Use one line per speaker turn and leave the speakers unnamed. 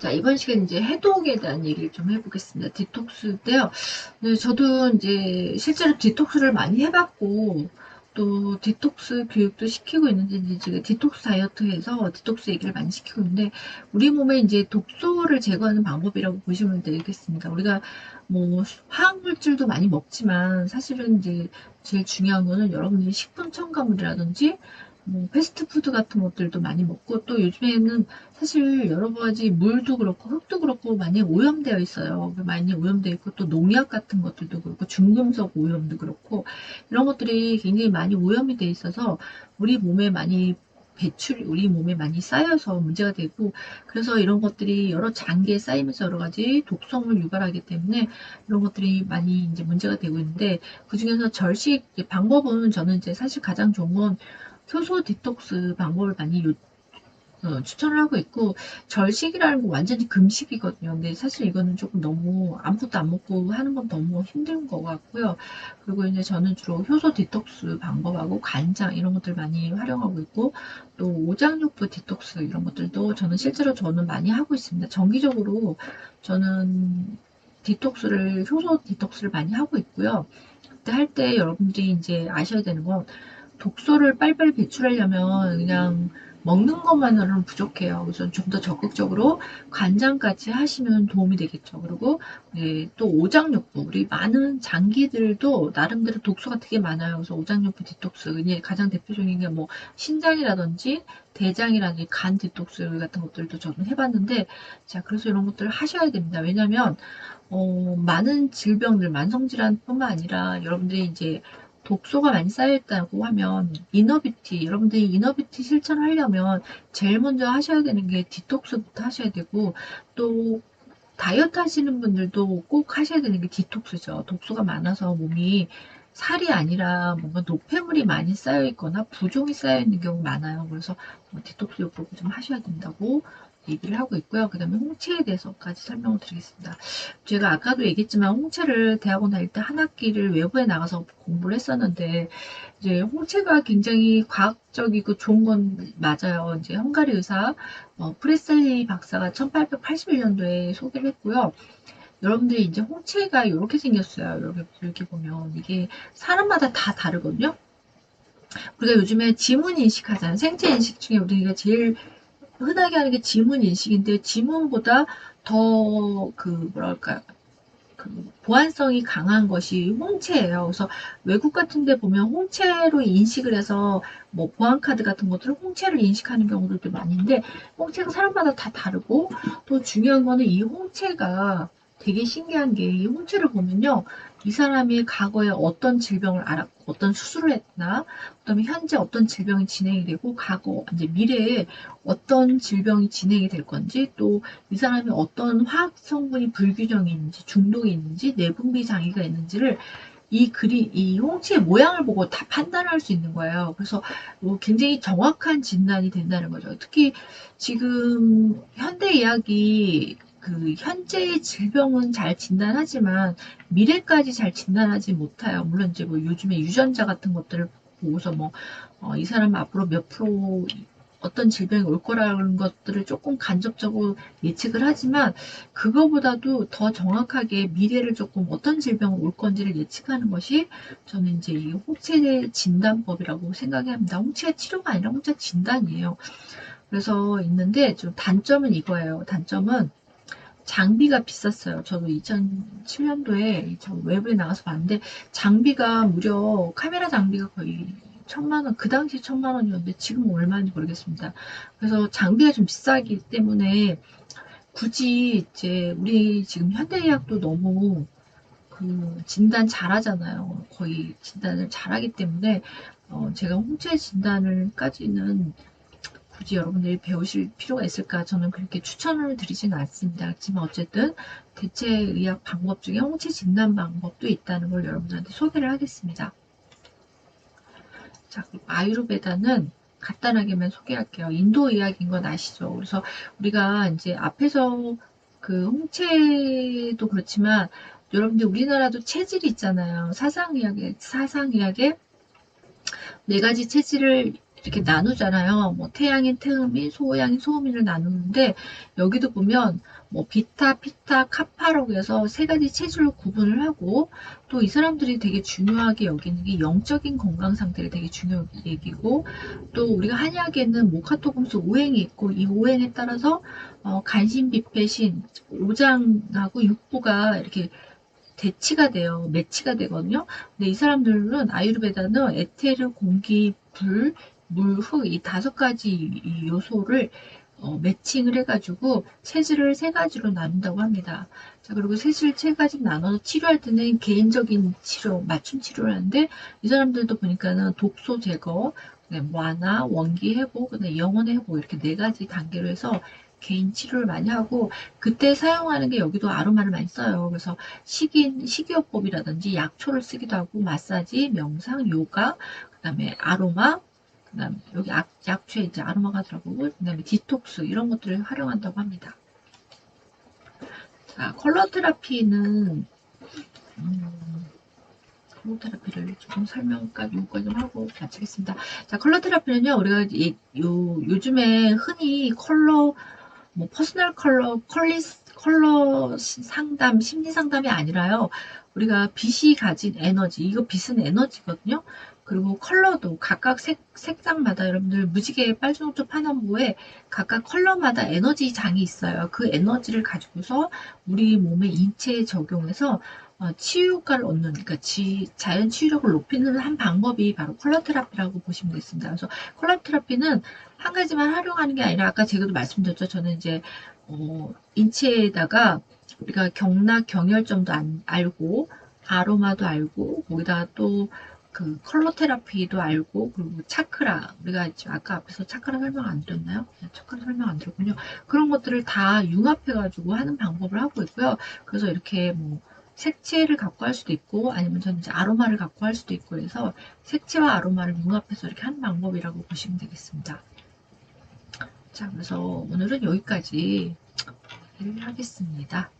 자, 이번 시간 이제 해독에 대한 얘기를 좀 해보겠습니다. 디톡스인데요. 네, 저도 이제 실제로 디톡스를 많이 해봤고, 또 디톡스 교육도 시키고 있는데, 이제 지금 디톡스 다이어트에서 디톡스 얘기를 많이 시키고 있는데, 우리 몸에 이제 독소를 제거하는 방법이라고 보시면 되겠습니다. 우리가 뭐 화학물질도 많이 먹지만, 사실은 이제 제일 중요한 거는 여러분들이 식품 첨가물이라든지, 뭐 패스트푸드 같은 것들도 많이 먹고, 또 요즘에는 사실 여러 가지 물도 그렇고 흙도 그렇고 많이 오염되어 있어요. 많이 오염되어 있고 또 농약 같은 것들도 그렇고 중금속 오염도 그렇고 이런 것들이 굉장히 많이 오염이 돼 있어서 우리 몸에 많이 우리 몸에 많이 쌓여서 문제가 되고 그래서 이런 것들이 여러 장기에 쌓이면서 여러 가지 독성을 유발하기 때문에 이런 것들이 많이 이제 문제가 되고 있는데 그 중에서 절식 방법은 저는 이제 사실 가장 좋은 건 효소 디톡스 방법을 많이 추천을 하고 있고 절식이라는 건 완전히 금식이거든요. 근데 사실 이거는 조금 너무 아무것도 안 먹고 하는 건 너무 힘든 것 같고요. 그리고 이제 저는 주로 효소 디톡스 방법하고 간장 이런 것들 많이 활용하고 있고 또 오장육부 디톡스 이런 것들도 저는 실제로 많이 하고 있습니다. 정기적으로 저는 효소 디톡스를 많이 하고 있고요. 그때 할 때 여러분들이 이제 아셔야 되는 건 독소를 빨리빨리 배출하려면 그냥 먹는 것만으로는 부족해요. 그래서 좀 더 적극적으로 관장까지 하시면 도움이 되겠죠. 그리고 또 오장육부, 우리 많은 장기들도 나름대로 독소가 되게 많아요. 그래서 오장육부 디톡스, 이게 가장 대표적인 게 뭐 신장이라든지 대장이라든지 간 디톡스 같은 것들도 저는 해봤는데, 자, 그래서 이런 것들을 하셔야 됩니다. 왜냐면 많은 질병들, 만성질환뿐만 아니라 여러분들이 이제 독소가 많이 쌓여있다고 하면 여러분들이 이너뷰티 실천하려면 제일 먼저 하셔야 되는 게 디톡스부터 하셔야 되고 또 다이어트 하시는 분들도 꼭 하셔야 되는 게 디톡스죠. 독소가 많아서 몸이 살이 아니라 뭔가 노폐물이 많이 쌓여 있거나 부종이 쌓여 있는 경우 많아요. 그래서 디톡스 요법을 좀 하셔야 된다고 얘기를 하고 있고요. 그 다음에 홍채에 대해서까지 설명을 드리겠습니다. 제가 아까도 얘기했지만 홍채를 대학원 다닐 때 한 학기를 외부에 나가서 공부를 했었는데 이제 홍채가 굉장히 과학적이고 좋은 건 맞아요. 이제 헝가리 의사 프레셀리 박사가 1881년도에 소개를 했고요. 여러분들이 이제 홍채가 이렇게 생겼어요. 이렇게 보면 이게 사람마다 다 다르거든요. 우리가 요즘에 지문 인식하잖아요. 생체 인식 중에 우리가 제일 흔하게 하는 게 지문 인식인데 지문보다 더 뭐랄까 보안성이 강한 것이 홍채예요. 그래서 외국 같은 데 보면 홍채로 인식을 해서 뭐 보안카드 같은 것들을 홍채를 인식하는 경우들도 많은데 홍채가 사람마다 다 다르고 또 중요한 거는 이 홍채가 되게 신기한 게 이 홍채를 보면요. 이 사람이 과거에 어떤 질병을 앓았고 어떤 수술을 했나 그다음에 현재 어떤 질병이 진행이 되고 과거 이제 미래에 어떤 질병이 진행이 될 건지 또 이 사람이 어떤 화학 성분이 불균형이 있는지, 중독이 있는지, 내분비 장애가 있는지를 이 홍채의 모양을 보고 다 판단할 수 있는 거예요. 그래서 굉장히 정확한 진단이 된다는 거죠. 특히 지금 현대의학이 현재의 질병은 잘 진단하지만 미래까지 잘 진단하지 못해요. 물론 이제 뭐 요즘에 유전자 같은 것들을 보고서 이 사람은 앞으로 몇 프로 어떤 질병이 올 거라는 것들을 조금 간접적으로 예측을 하지만 그거보다도 더 정확하게 미래를 조금 어떤 질병이 올 건지를 예측하는 것이 저는 이제 이 홍채 진단법이라고 생각이 합니다. 홍채 치료가 아니라 홍채 진단이에요. 그래서 있는데 좀 단점은 이거예요. 단점은 장비가 비쌌어요. 저도 2007년도에 외부에 나가서 봤는데 장비가 무려 카메라 장비가 거의 1,000만 원, 그 당시 1,000만 원이었는데 지금 얼마인지 모르겠습니다. 그래서 장비가 좀 비싸기 때문에 굳이 이제 우리 지금 현대의학도 너무 진단 잘하잖아요. 거의 진단을 잘하기 때문에 제가 홍채 진단을까지는 굳이 여러분들이 배우실 필요가 있을까? 저는 그렇게 추천을 드리지는 않습니다. 하지만 어쨌든 대체의학 방법 중에 홍채 진단 방법도 있다는 걸 여러분들한테 소개를 하겠습니다. 자, 그럼 아유르베다는 간단하게만 소개할게요. 인도 의학인 건 아시죠? 그래서 우리가 이제 앞에서 홍채도 그렇지만 여러분들 우리나라도 체질이 있잖아요. 사상의학에 네 가지 체질을 이렇게 나누잖아요. 뭐 태양인 태음인, 소양인 소음인을 나누는데 여기도 보면 뭐 비타, 피타, 카파라고 해서 세 가지 체질로 구분을 하고 또 이 사람들이 되게 중요하게 여기는 게 영적인 건강 상태를 되게 중요하게 얘기고 또 우리가 한약에는 모카토금수 오행이 있고 이 오행에 따라서 간신, 비폐신, 오장하고 육부가 이렇게 대치가 돼요. 매치가 되거든요. 근데 이 사람들은 아유르베다는 에테르, 공기, 불, 물, 흙 이 다섯 가지 이 요소를 매칭을 해가지고 체질을 세 가지로 나눈다고 합니다. 자, 그리고 체질 세 가지 나눠서 치료할 때는 개인적인 치료, 맞춤 치료를 하는데 이 사람들도 보니까는 독소 제거, 그다음에 완화, 원기 회복, 그다음에 영혼의 회복 이렇게 네 가지 단계로 해서 개인 치료를 많이 하고 그때 사용하는 게 여기도 아로마를 많이 써요. 그래서 식이요법이라든지 약초를 쓰기도 하고 마사지, 명상, 요가, 그다음에 아로마, 그다음에 여기 약초에 이제 아로마가 들어가고 그다음에 디톡스 이런 것들을 활용한다고 합니다. 자, 컬러 테라피는 컬러 테라피를 조금 설명까지 요거 좀 하고 마치겠습니다. 자, 컬러 테라피는요, 우리가 요즘에 흔히 뭐 퍼스널 컬러 상담, 심리 상담이 아니라요. 우리가 빛이 가진 에너지, 이거 빛은 에너지거든요. 그리고 컬러도 각각 색상마다 여러분들 무지개 빨주노초 파남보에 각각 컬러마다 에너지 장이 있어요. 그 에너지를 가지고서 우리 몸의 인체에 적용해서 치유 효과를 얻는, 그러니까 자연 치유력을 높이는 한 방법이 바로 컬러 테라피라고 보시면 되겠습니다. 그래서 컬러 테라피는 한 가지만 활용하는 게 아니라 아까 제가도 말씀드렸죠. 저는 이제 인체에다가 우리가 경락 경혈점도 알고 아로마도 알고 거기다가 또 그 컬러 테라피도 알고 그리고 차크라 우리가 지금 아까 앞에서 차크라 설명 안 드렸나요? 차크라 설명 안 드렸군요. 그런 것들을 다 융합해 가지고 하는 방법을 하고 있고요. 그래서 이렇게 뭐 색채를 갖고 할 수도 있고 아니면 저는 이제 아로마를 갖고 할 수도 있고 해서 색채와 아로마를 융합해서 이렇게 하는 방법이라고 보시면 되겠습니다. 자, 그래서 오늘은 여기까지 하겠습니다.